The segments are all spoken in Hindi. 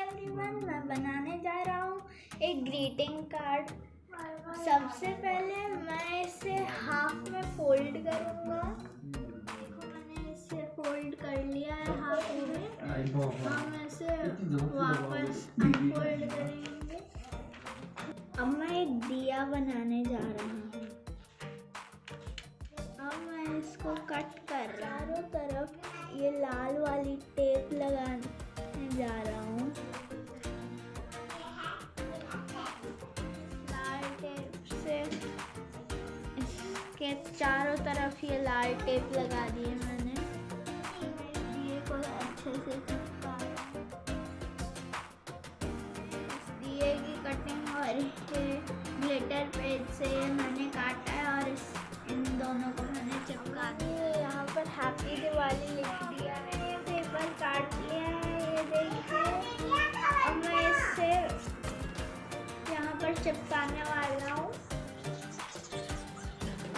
एवरीवन, मैं बनाने जा रहा हूँ एक ग्रीटिंग कार्ड। सबसे पहले मैं इसे हाफ में फोल्ड करूँगा। देखो मैंने इसे फोल्ड कर लिया है हाफ में। हम इसे वापस अनफोल्ड करेंगे। अब मैं एक दिया बनाने जा रहा हूँ। अब मैं इसको कट कर चारों तरफ ये लाल वाली टेप लगाने जा रहा हूँ। लाल टेप से इसके चारों तरफ ये लाल टेप लगा दी है मैंने। दिए को अच्छे से चिपका दिए की कटिंग और ये ग्लिटर पेज से मैंने काटा है और इन दोनों को मैंने चिपका दिया। यहाँ पर हैप्पी दिवाली लिख दिया है, पेपर काट लिया है, ये देखिए। अब मैं इससे यहाँ पर चिपकाने वाला हूँ।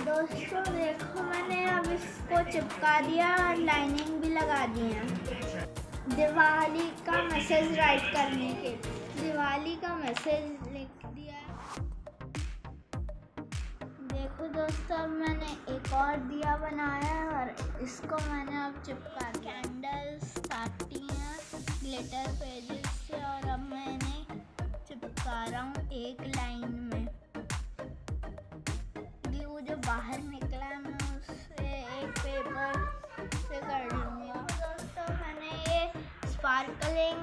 दोस्तों देखो मैंने अब इसको चिपका दिया और लाइनिंग भी लगा दी है। दिवाली का मैसेज राइट करने के दिवाली का मैसेज लिख दिया है। देखो दोस्तों अब मैंने एक और दिया बनाया है और इसको मैंने अब चिपका कैंडल्स काटी हैं ग्लिटर पेजेस से और अब मैंने चिपका रहा हूँ एक लाइन में। ग्लू जो बाहर निकला है मैं उससे एक पेपर से कर लूँगा। दोस्तों मैंने ये स्पार्कलिंग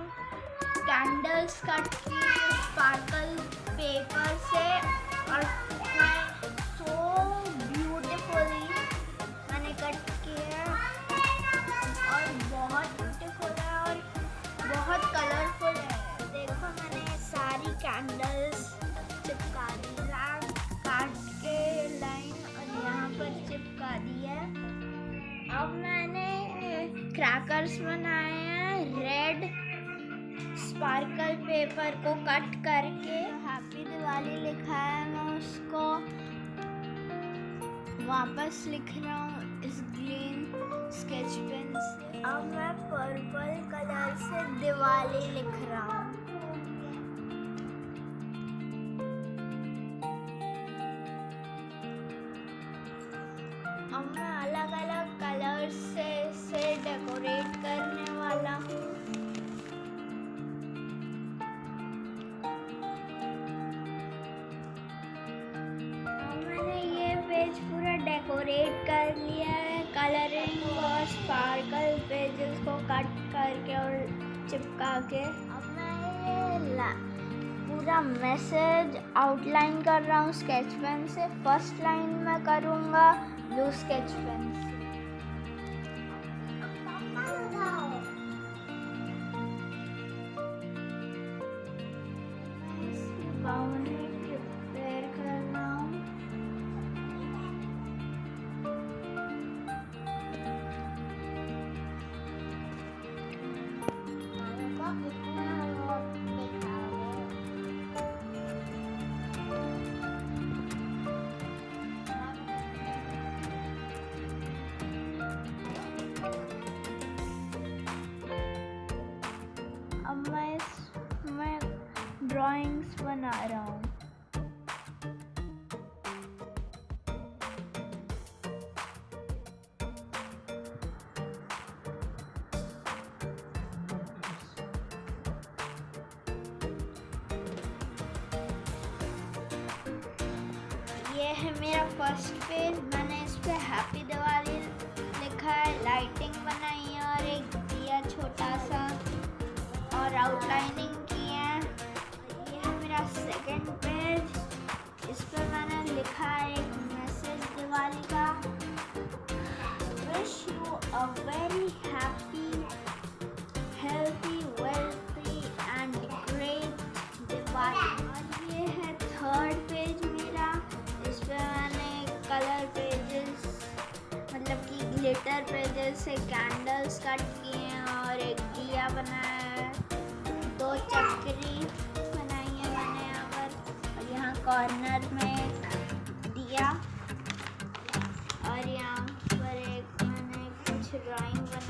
कैंडल्स कट की स्पार्कल पेपर से और मैंने कट किया और बहुत ब्यूटीफुल है और बहुत कलरफुल है। देखो मैंने सारी कैंडल्स चिपका दी, काट के लाइन और यहाँ पर चिपका दी है। अब मैंने क्रैकर्स बनाए हैं रेड स्पार्कल पेपर को कट करके। हैप्पी दिवाली लिखा है, मैं उसको वापस लिख रहा हूँ इस ग्रीन स्केच पेन से। अब मैं पर्पल कलर से दिवाली लिख रहा हूँ। अब मैं अलग अलग कलर से इसे डेकोरेट करने वाला हूँ। पूरा डेकोरेट कर लिया है कलरिंग और स्पार्कल पेजेस को कट करके और चिपका के। अब मैं ये पूरा मैसेज आउटलाइन कर रहा हूँ स्केच पेन से। फर्स्ट लाइन में करूँगा ब्लू स्केच पेन से। बाउंड्री प्रिपेयर कर रहा हूँ। अब मैं ड्राइंग्स बना रहा हूँ। ये है मेरा फर्स्ट पेज। मैंने इस पे हैप्पी दिवाली लिखा है, लाइटिंग बनाई है और एक दिया छोटा सा और आउटलाइनिंग की है। ये है मेरा सेकंड पेज। इस पे मैंने लिखा है एक मैसेज दिवाली का, wish you a very happy healthy wealthy and great Diwali. और ये है थर्ड पेज मेरा। इस पे मैंने कलर पेजेस मतलब कि ग्लिटर पेजेस से कैंडल्स कट किए हैं और एक दिया बनाया है, 2 चक्री बनाई है मैंने यहाँ पर और यहाँ कॉर्नर में एक दिया और यहाँ पर एक मैंने कुछ ड्राइंग बनाई